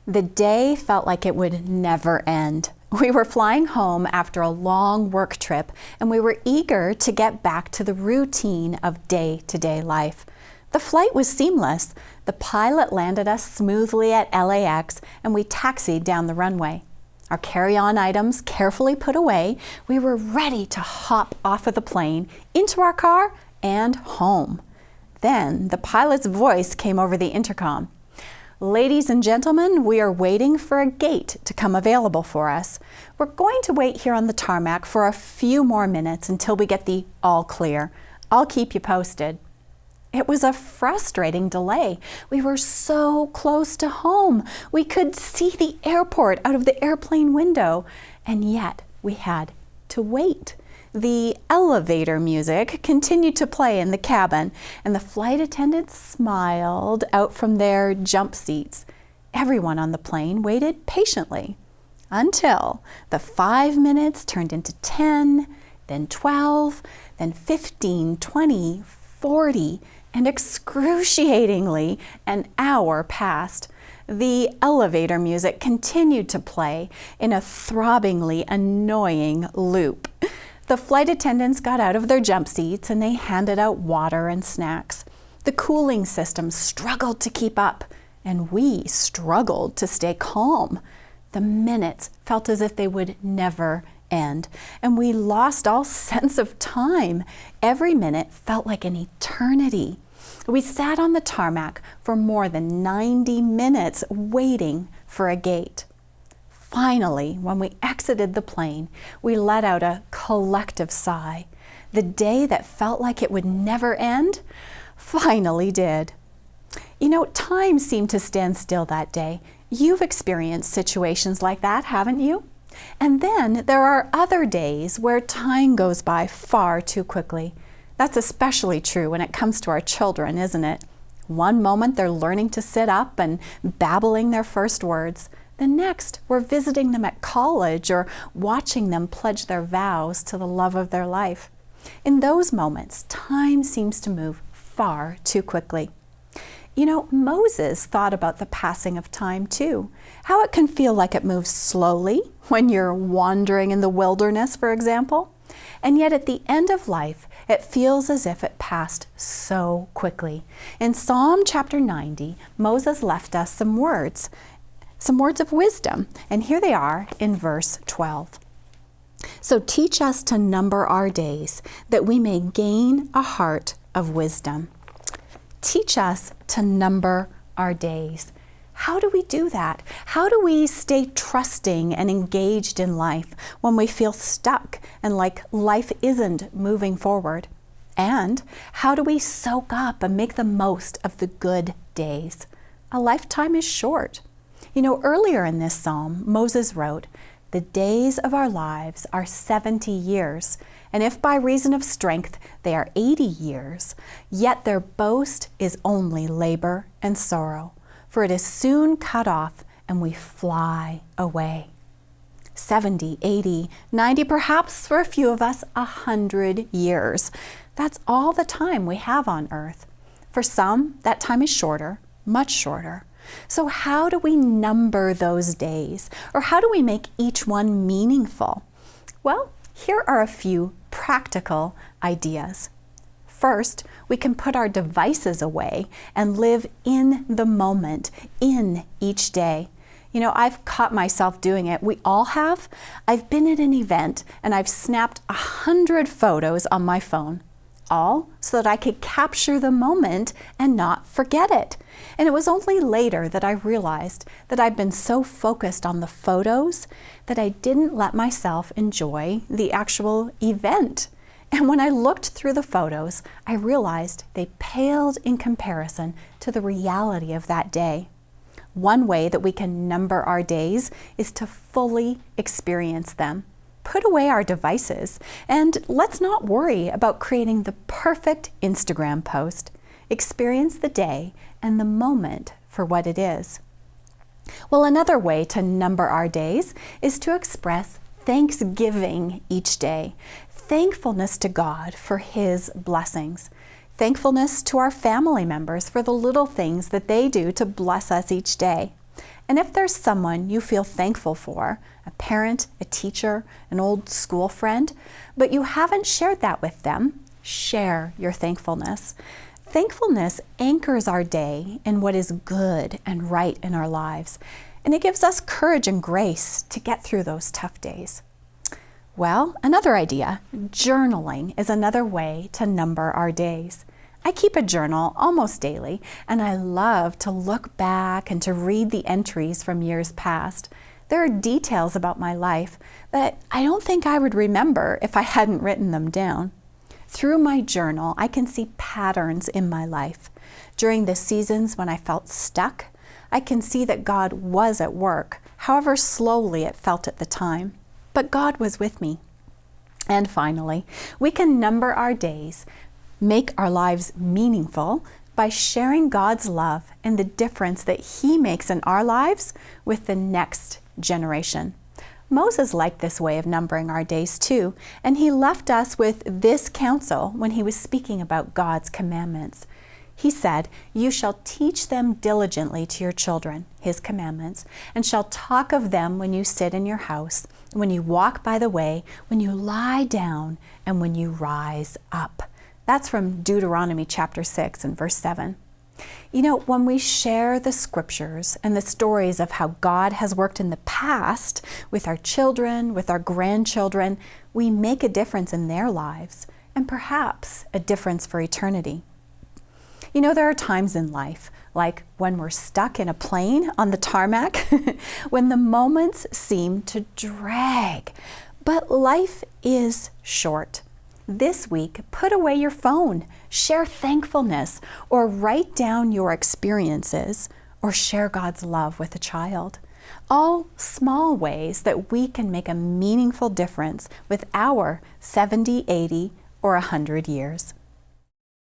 The day felt like it would never end. We were flying home after a long work trip, and we were eager to get back to the routine of day-to-day life. The flight was seamless. The pilot landed us smoothly at LAX, and we taxied down the runway. Our carry-on items carefully put away, we were ready to hop off of the plane, into our car, and home. Then the pilot's voice came over the intercom. "Ladies and gentlemen, we are waiting for a gate to come available for us. We're going to wait here on the tarmac for a few more minutes until we get the all clear. I'll keep you posted." It was a frustrating delay. We were so close to home. We could see the airport out of the airplane window, and yet we had to wait. The elevator music continued to play in the cabin, and the flight attendants smiled out from their jump seats. Everyone on the plane waited patiently until the 5 minutes turned into 10, then 12, then 15, 20, 40, and excruciatingly, an hour passed. The elevator music continued to play in a throbbingly annoying loop. The flight attendants got out of their jump seats and they handed out water and snacks. The cooling system struggled to keep up, and we struggled to stay calm. The minutes felt as if they would never end, and we lost all sense of time. Every minute felt like an eternity. We sat on the tarmac for more than 90 minutes waiting for a gate. Finally, when we exited the plane, we let out a collective sigh. The day that felt like it would never end finally did. You know, time seemed to stand still that day. You've experienced situations like that, haven't you? And then there are other days where time goes by far too quickly. That's especially true when it comes to our children, isn't it? One moment they're learning to sit up and babbling their first words. The next, we're visiting them at college or watching them pledge their vows to the love of their life. In those moments, time seems to move far too quickly. You know, Moses thought about the passing of time too, how it can feel like it moves slowly when you're wandering in the wilderness, for example. And yet at the end of life, it feels as if it passed so quickly. In Psalm chapter 90, Moses left us some words of wisdom, and here they are in verse 12. "So teach us to number our days, that we may gain a heart of wisdom." Teach us to number our days. How do we do that? How do we stay trusting and engaged in life when we feel stuck and like life isn't moving forward? And how do we soak up and make the most of the good days? A lifetime is short. You know, earlier in this psalm, Moses wrote, "The days of our lives are 70 years, and if by reason of strength they are 80 years, yet their boast is only labor and sorrow, for it is soon cut off and we fly away." 70, 80, 90, perhaps for a few of us, 100 years. That's all the time we have on earth. For some, that time is shorter, much shorter. So how do we number those days? Or how do we make each one meaningful? Well, here are a few practical ideas. First, we can put our devices away and live in the moment, in each day. You know, I've caught myself doing it. We all have. I've been at an event and I've snapped 100 photos on my phone, all so that I could capture the moment and not forget it. And it was only later that I realized that I'd been so focused on the photos that I didn't let myself enjoy the actual event. And when I looked through the photos, I realized they paled in comparison to the reality of that day. One way that we can number our days is to fully experience them. Put away our devices, and let's not worry about creating the perfect Instagram post. Experience the day and the moment for what it is. Well, another way to number our days is to express thanksgiving each day. Thankfulness to God for His blessings. Thankfulness to our family members for the little things that they do to bless us each day. And if there's someone you feel thankful for, a parent, a teacher, an old school friend, but you haven't shared that with them, share your thankfulness. Thankfulness anchors our day in what is good and right in our lives, and it gives us courage and grace to get through those tough days. Well, another idea, journaling is another way to number our days. I keep a journal almost daily, and I love to look back and to read the entries from years past. There are details about my life that I don't think I would remember if I hadn't written them down. Through my journal, I can see patterns in my life. During the seasons when I felt stuck, I can see that God was at work, however slowly it felt at the time. But God was with me. And finally, we can number our days, make our lives meaningful by sharing God's love and the difference that He makes in our lives with the next generation. Moses liked this way of numbering our days too, and he left us with this counsel when he was speaking about God's commandments. He said, "You shall teach them diligently to your children, His commandments, and shall talk of them when you sit in your house, when you walk by the way, when you lie down, and when you rise up." That's from Deuteronomy chapter 6 and verse 7. You know, when we share the scriptures and the stories of how God has worked in the past with our children, with our grandchildren, we make a difference in their lives and perhaps a difference for eternity. You know, there are times in life, like when we're stuck in a plane on the tarmac, when the moments seem to drag. But life is short. This week, put away your phone, share thankfulness, or write down your experiences, or share God's love with a child. All small ways that we can make a meaningful difference with our 70, 80, or 100 years.